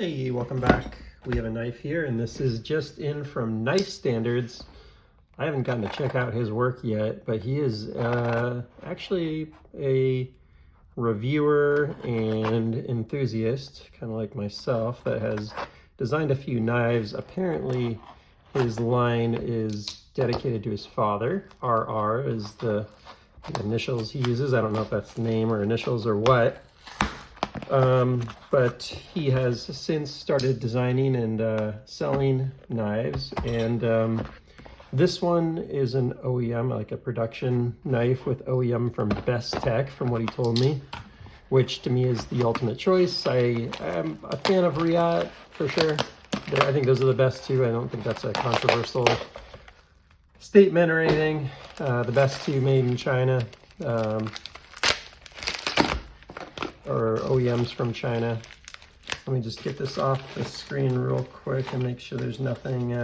Hey, welcome back. We have a knife here, and this is just in from Knife Standards. I haven't gotten to check out his work yet, but he is actually a reviewer and enthusiast, kind of like myself, that has designed a few knives. Apparently, his line is dedicated to his father. RR is the initials he uses. I don't know if that's the name or initials or what. But he has since started designing and selling knives, and this one is an OEM, like a production knife with OEM from Best Tech, from what he told me, which to me is the ultimate choice. I am a fan of Riot for sure. I think those are the best two. I don't think that's a controversial statement or anything. The best two made in China. Or OEMs from China. Let me just get this off the screen real quick and make sure there's nothing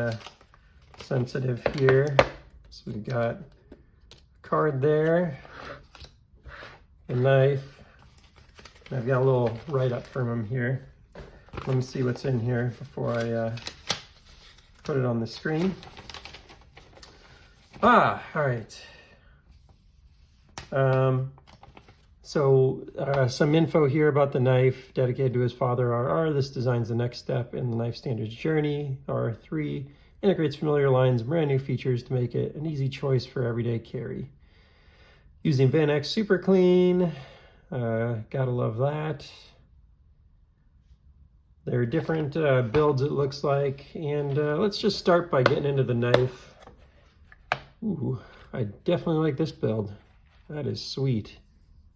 sensitive here. So we've got a card there, a knife, and I've got a little write-up from him here. Let me see what's in here before I put it on the screen. All right. So some info here about the knife dedicated to his father, RR. This designs the next step in the Knife Standards journey. RR3 integrates familiar lines and brand new features to make it an easy choice for everyday carry. Using Vanax Superclean, gotta love that. There are different builds, it looks like, and let's just start by getting into the knife. Ooh, I definitely like this build. That is sweet.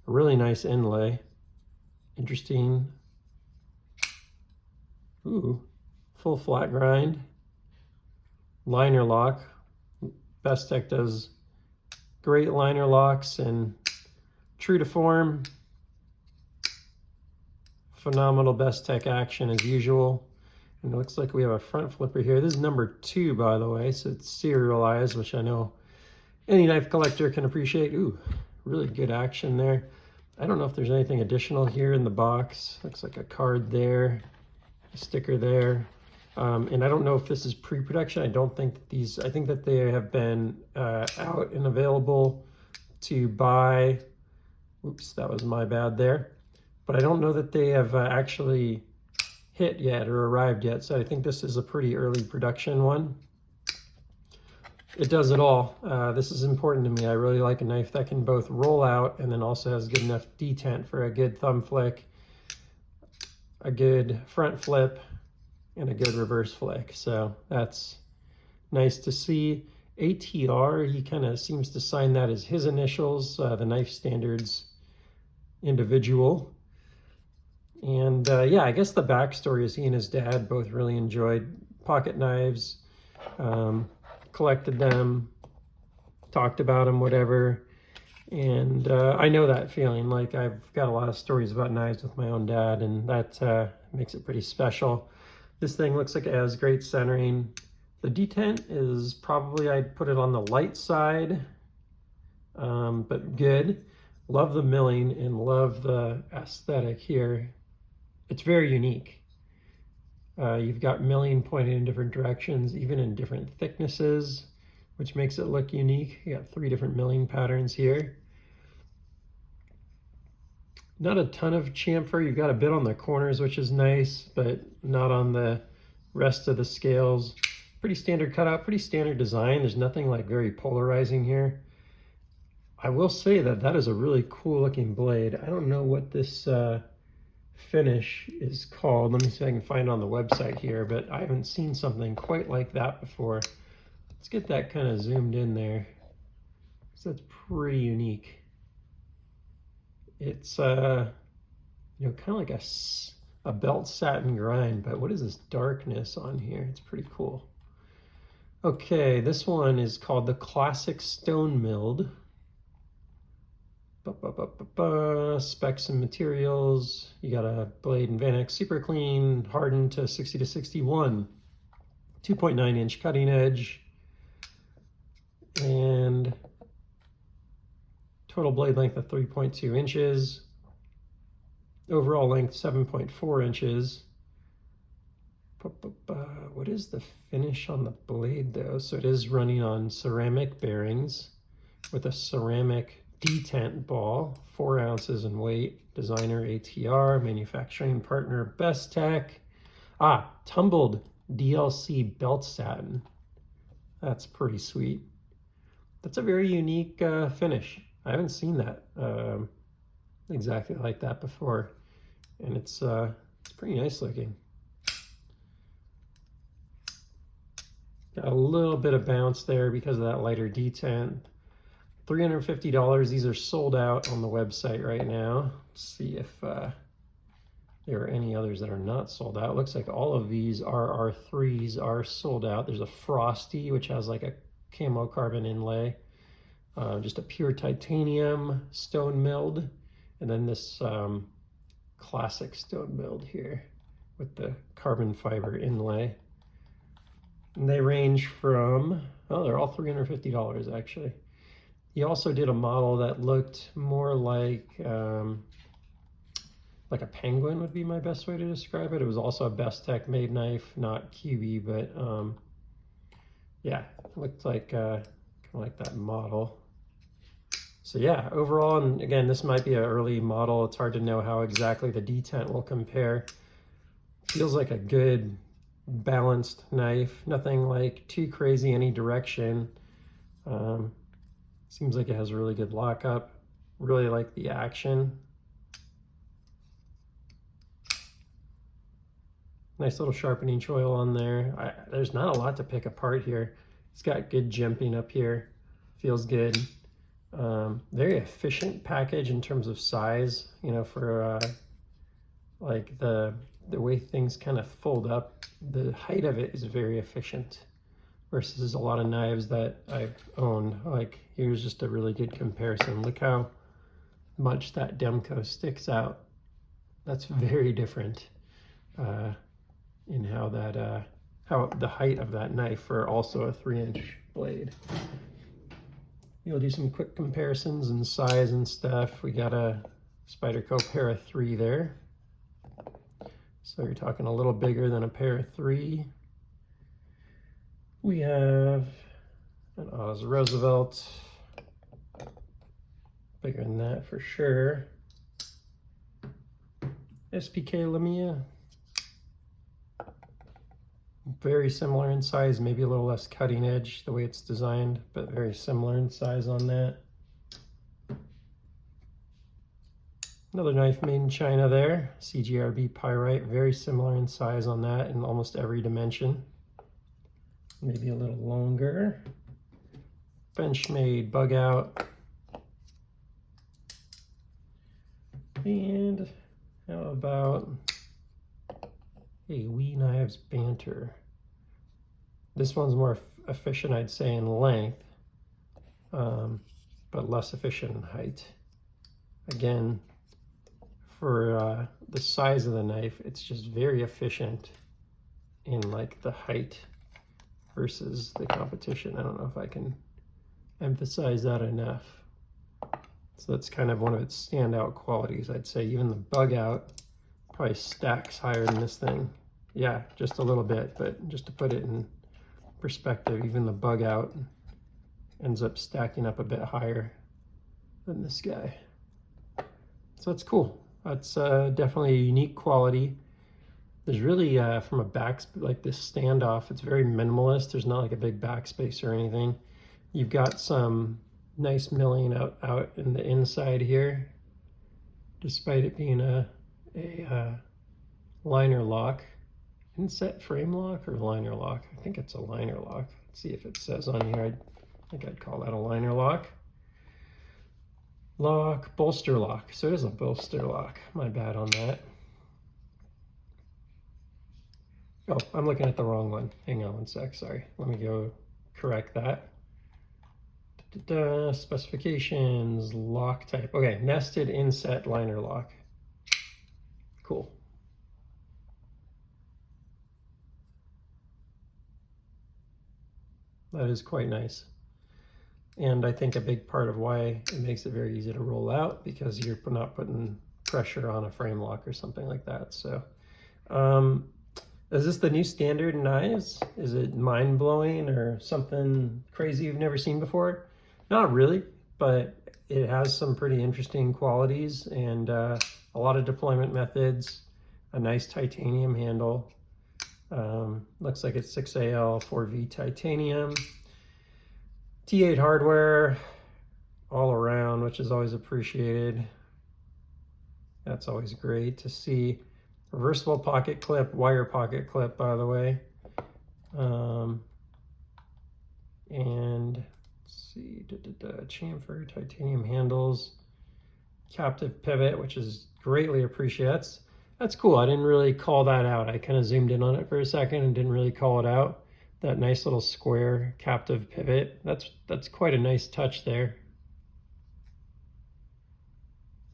A really nice inlay. Interesting. Ooh, full flat grind. Liner lock. Best Tech does great liner locks, and true to form, phenomenal Best Tech action as usual. And it looks like we have a front flipper here. This is number 2, by the way, so it's serialized, which I know any knife collector can appreciate. Ooh, really good action there. I don't know if there's anything additional here in the box. Looks like a card there, a sticker there. And I don't know if this is pre-production. I don't think that these, I think that they have been out and available to buy. Oops, that was my bad there. But I don't know that they have actually hit yet or arrived yet. So I think this is a pretty early production one. It does it all. This is important to me. I really like a knife that can both roll out and then also has good enough detent for a good thumb flick, a good front flip, and a good reverse flick. So that's nice to see. ATR, he kind of seems to sign that as his initials, the Knife Standards individual. And yeah, I guess the backstory is he and his dad both really enjoyed pocket knives. Collected them, talked about them, whatever. And I know that feeling. Like, I've got a lot of stories about knives with my own dad, and that makes it pretty special. This thing looks like it has great centering. The detent is probably, I'd put it on the light side, but good. Love the milling and love the aesthetic here. It's very unique. You've got milling pointed in different directions, even in different thicknesses, which makes it look unique. You got 3 different milling patterns here. Not a ton of chamfer. You've got a bit on the corners, which is nice, but not on the rest of the scales. Pretty standard cutout, pretty standard design. There's nothing like very polarizing here. I will say that that is a really cool looking blade. I don't know what this finish is called. Let me see if I can find it on the website here, but I haven't seen something quite like that before. Let's get that kind of zoomed in there. So that's pretty unique. It's you know, kind of like a belt satin grind, but what is this darkness on here? It's pretty cool. Okay, this one is called the Classic Stone Milled. Specs and materials. You got a blade in Vanax Superclean, hardened to 60 to 61, 2.9 inch cutting edge, and total blade length of 3.2 inches, overall length 7.4 inches, What is the finish on the blade though? So it is running on ceramic bearings with a ceramic detent ball, 4 ounces in weight, designer ATR, manufacturing partner Bestech. Tumbled DLC belt satin. That's pretty sweet. That's a very unique finish. I haven't seen that exactly like that before, and it's pretty nice looking. Got a little bit of bounce there because of that lighter detent. $350. These are sold out on the website right now. Let's see if there are any others that are not sold out. It looks like all of these RR3s are sold out. There's a Frosty, which has like a camo carbon inlay. Just a pure titanium stone milled. And then this classic stone milled here with the carbon fiber inlay. And they range from, they're all $350 actually. He also did a model that looked more like a penguin would be my best way to describe it. It was also a Bestech made knife, not QB, but yeah, it looked like kind of like that model. So yeah, overall, and again, this might be an early model. It's hard to know how exactly the detent will compare. Feels like a good balanced knife, nothing like too crazy any direction. Seems like it has a really good lockup. Really like the action. Nice little sharpening choil on there. There's not a lot to pick apart here. It's got good jimping up here. Feels good. Very efficient package in terms of size, you know, for like the way things kind of fold up. The height of it is very efficient versus a lot of knives that I've owned. Like here's just a really good comparison. Look how much that Demco sticks out. That's very different in how that how the height of that knife for also a 3-inch blade. You'll do some quick comparisons in size and stuff. We got a Spyderco RR3 there. So you're talking a little bigger than a RR3. We have an Oz Roosevelt. Bigger than that for sure. SPK Lamia. Very similar in size, maybe a little less cutting edge the way it's designed, but very similar in size on that. Another knife made in China there, CGRB Pyrite, very similar in size on that in almost every dimension. Maybe a little longer. Benchmade Bug Out. And how about a Wee Knives Banter? This one's more efficient, I'd say, in length, but less efficient in height. Again, for the size of the knife, it's just very efficient in like the height versus the competition. I don't know if I can emphasize that enough. So that's kind of one of its standout qualities. I'd say even the Bug Out probably stacks higher than this thing. Yeah, just a little bit, but just to put it in perspective, even the Bug Out ends up stacking up a bit higher than this guy. So that's cool. That's definitely a unique quality. There's really, from a back, like this standoff, it's very minimalist. There's not like a big backspace or anything. You've got some nice milling out in the inside here, despite it being a liner lock. Inset frame lock or liner lock? I think it's a liner lock. Let's see if it says on here. I think I'd call that a liner lock. Lock, bolster lock. So it is a bolster lock. My bad on that. Oh, I'm looking at the wrong one. Hang on one sec, sorry. Let me go correct that. Specifications, lock type. Okay, nested inset liner lock. Cool. That is quite nice. And I think a big part of why it makes it very easy to roll out, because you're not putting pressure on a frame lock or something like that. So Is this the new standard in knives? Is it mind-blowing or something crazy you've never seen before? Not really, but it has some pretty interesting qualities and a lot of deployment methods, a nice titanium handle. Looks like it's 6AL 4V titanium. T8 hardware all around, which is always appreciated. That's always great to see. Reversible pocket clip, wire pocket clip, by the way. And let's see, chamfer, titanium handles, captive pivot, which is greatly appreciated. That's cool. I didn't really call that out. I kind of zoomed in on it for a second and didn't really call it out. That nice little square captive pivot. That's quite a nice touch there.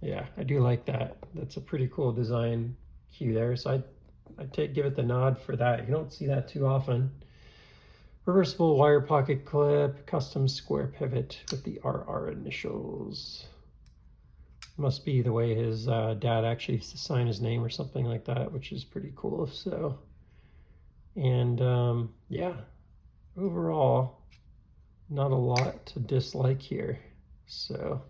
Yeah, I do like that. That's a pretty cool design cue there. So I'd give it the nod for that. You don't see that too often. Reversible wire pocket clip, custom square pivot with the RR initials. Must be the way his dad actually used to sign his name or something like that, which is pretty cool. So, and yeah, overall, not a lot to dislike here. So,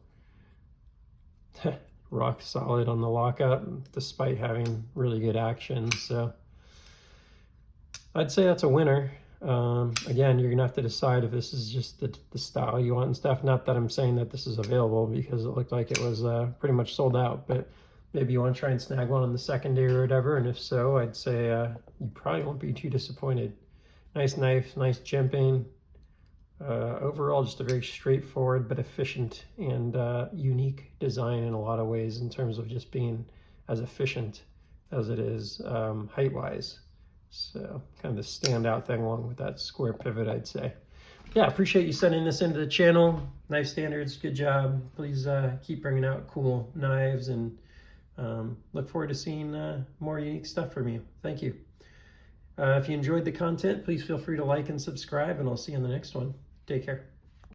rock solid on the lockup, despite having really good action. So, I'd say that's a winner. Again, you're gonna have to decide if this is just the style you want and stuff. Not that I'm saying that this is available, because it looked like it was pretty much sold out, but maybe you want to try and snag one on the secondary or whatever, and if so, I'd say you probably won't be too disappointed. Nice knife, nice jimping. Overall, just a very straightforward but efficient and unique design in a lot of ways, in terms of just being as efficient as it is height-wise. So kind of the standout thing, along with that square pivot, I'd say. Yeah, appreciate you sending this into the channel. Knife Standards, good job. Please keep bringing out cool knives, and look forward to seeing more unique stuff from you. Thank you. If you enjoyed the content, please feel free to like and subscribe, and I'll see you in the next one. Take care.